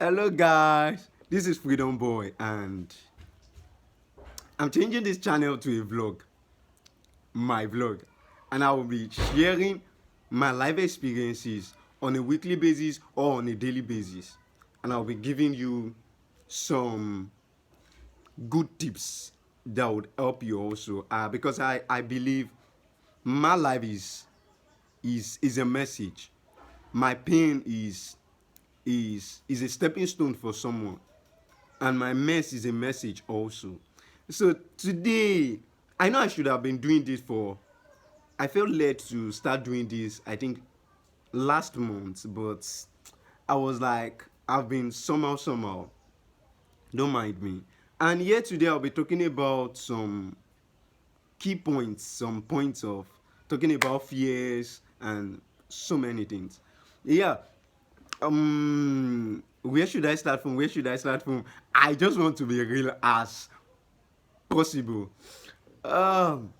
Hello guys, this is Freedom Boy and I'm changing this channel to a vlog, my vlog, and I will be sharing my life experiences on a weekly basis or on a daily basis, and I'll be giving you some good tips that would help you also because I believe my life is a message. My pain is a stepping stone for someone, and my mess is a message also. So today, I know I should have been doing this for. I felt led to start doing this. I think last month, but I was like, I've been somehow. Don't mind me. And here today, I'll be talking about some key points, some points of talking about fears and so many things. Yeah, where should I start from? Where should I start from? I just want to be real as possible. Um,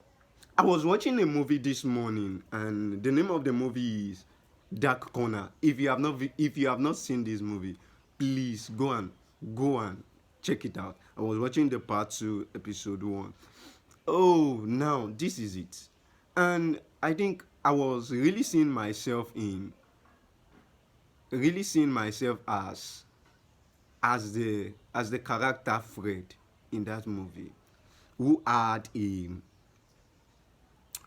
I was watching a movie this morning, and the name of the movie is Dark Corner. If you have not seen this movie, please go and check it out. I was watching the part two, episode one. Oh, now this is it, and I think I was really seeing myself as the character Fred in that movie, who had a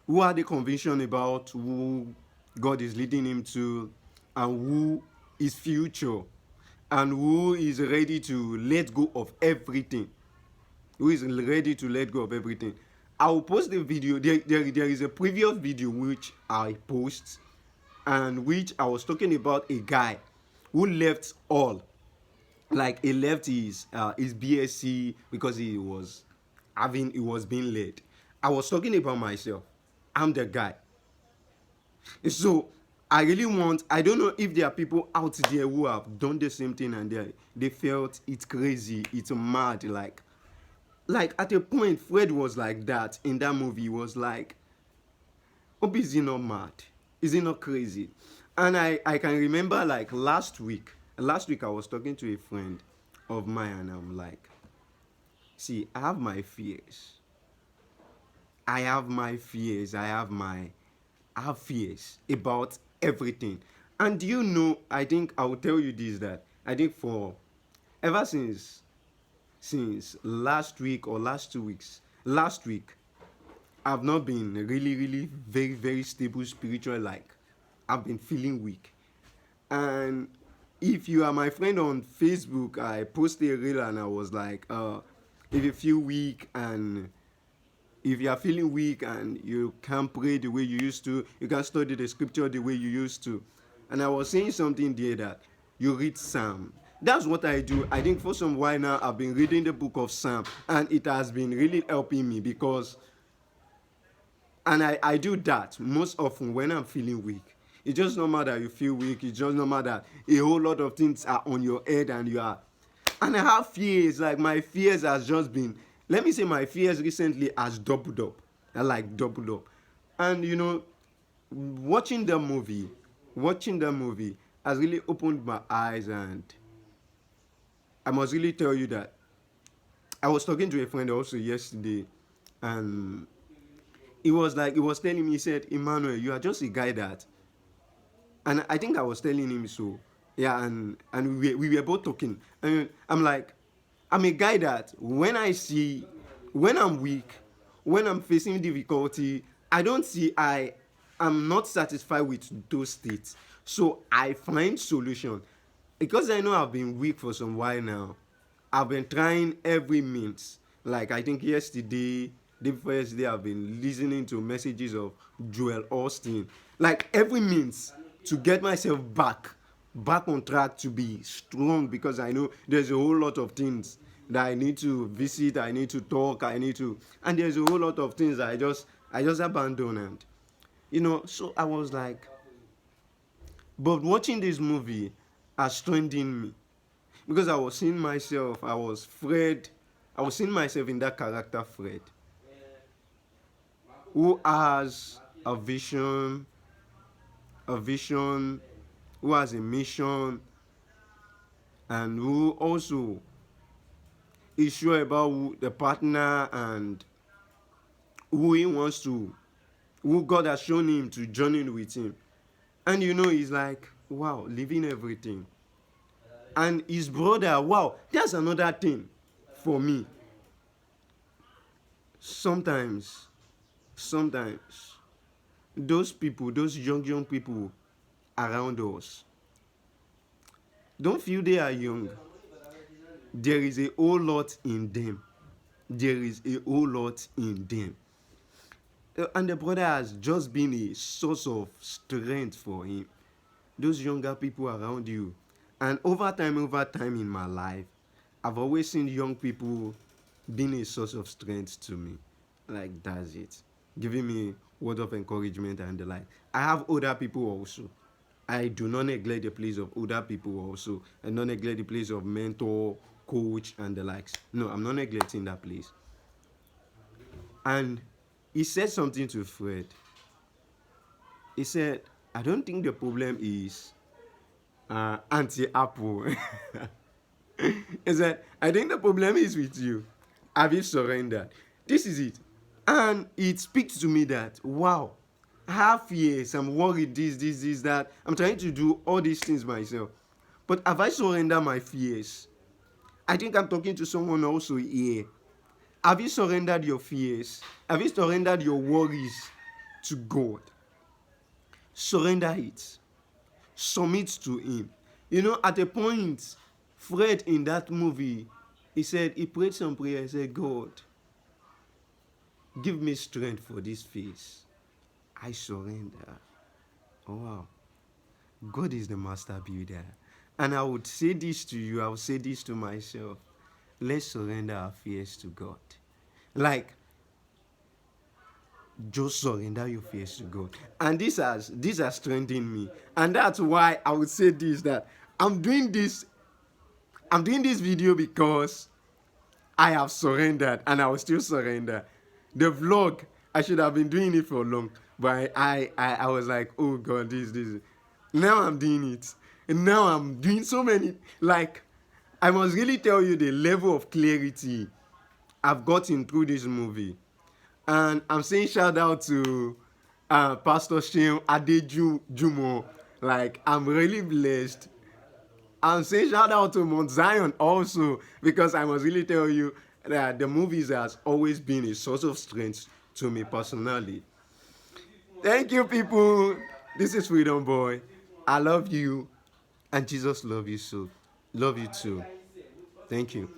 who had a conviction about who God is leading him to and who is future and who is ready to let go of everything. Who is ready to let go of everything. I will post the video. There is a previous video which I post and which I was talking about a guy who left all. Like he left his BSc because he was being led. I was talking about myself. I'm the guy. So I really want. I don't know if there are people out there who have done the same thing and they felt it's crazy, it's mad. Like at a point, Fred was like that in that movie. He was like, "Obi, is he not mad? Is he not crazy?" And I can remember like last week. Last week I was talking to a friend of mine and I'm like, "See, I have my fears. I have my fears. I have fears about everything." And you know, I think I will tell you this that I think for ever since last week or last 2 weeks, last week I've not been really very stable spiritual. Like I've been feeling weak. And if you are my friend on Facebook, I posted a reel and I was like, if you feel weak and if you are feeling weak and you can't pray the way you used to, you can't study the scripture the way you used to. And I was saying something there that you read Psalm. That's what I do. I think for some while now I've been reading the book of Psalm and it has been really helping me because and I do that most often when I'm feeling weak. It's just no matter you feel weak, it's just no matter a whole lot of things are on your head and you are and I have fears, like my fears has just been let me say my fears recently has doubled up. Like doubled up. And you know, watching the movie, watching the movie has really opened my eyes and I must really tell you that I was talking to a friend also yesterday and he was telling me, he said, Emmanuel, you are just a guy that and I think I was telling him so. Yeah, and we were both talking. And I'm like, I'm a guy that when I'm weak, when I'm facing difficulty, I don't see I'm not satisfied with those states. So I find solution. Because I know I've been weak for some while now. I've been trying every means. Like I think day before yesterday, I've been listening to messages of Joel Austin. Like every means to get myself back on track to be strong because I know there's a whole lot of things that I need to visit, I need to talk, and there's a whole lot of things that I just abandon and you know. So I was like, but watching this movie has strengthened me because I was seeing myself. I was seeing myself in that character Fred, who has a vision, a vision, who has a mission, and who also is sure about who the partner and who he wants to, who God has shown him to journey with him. And he's like, wow, leaving everything. And his brother, wow, that's another thing for me. Sometimes, those people, those young people around us, don't feel they are young. There is a whole lot in them. There is a whole lot in them. And the brother has just been a source of strength for him. Those younger people around you. And over time in my life, I've always seen young people being a source of strength to me. Like, that's it. Giving me word of encouragement and the like. I have older people also. I do not neglect the place of older people also. And not neglect the place of mentor, coach, and the likes. No, I'm not neglecting that place. And he said something to Fred. He said, I don't think the problem is anti-Apple. He said, I think the problem is with you. Have you surrendered? This is it. And it speaks to me that, wow, I have fears, I'm worried, this, that. I'm trying to do all these things myself. But have I surrendered my fears? I think I'm talking to someone also here. Have you surrendered your fears? Have you surrendered your worries to God? Surrender it. Submit to him. At a point, Fred in that movie, he prayed some prayer. He said, God, give me strength for this phase. I surrender. Oh, wow. God is the master builder. And I would say this to you, I would say this to myself. Let's surrender our fears to God. Like, just surrender your fears to God. And this has strengthened me. And that's why I would say this, that I'm doing this video because I have surrendered and I will still surrender. The vlog, I should have been doing it for long. But I was like, oh God, this. Now I'm doing it. And now I'm doing so many, like, I must really tell you the level of clarity I've gotten through this movie. And I'm saying shout out to Pastor Shem Adejumo. Like, I'm really blessed. I'm saying shout out to Mount Zion also, because I must really tell you that the movies has always been a source of strength to me personally. Thank you, people. This is Freedom Boy. I love you, and Jesus love you so. Love you too. Thank you.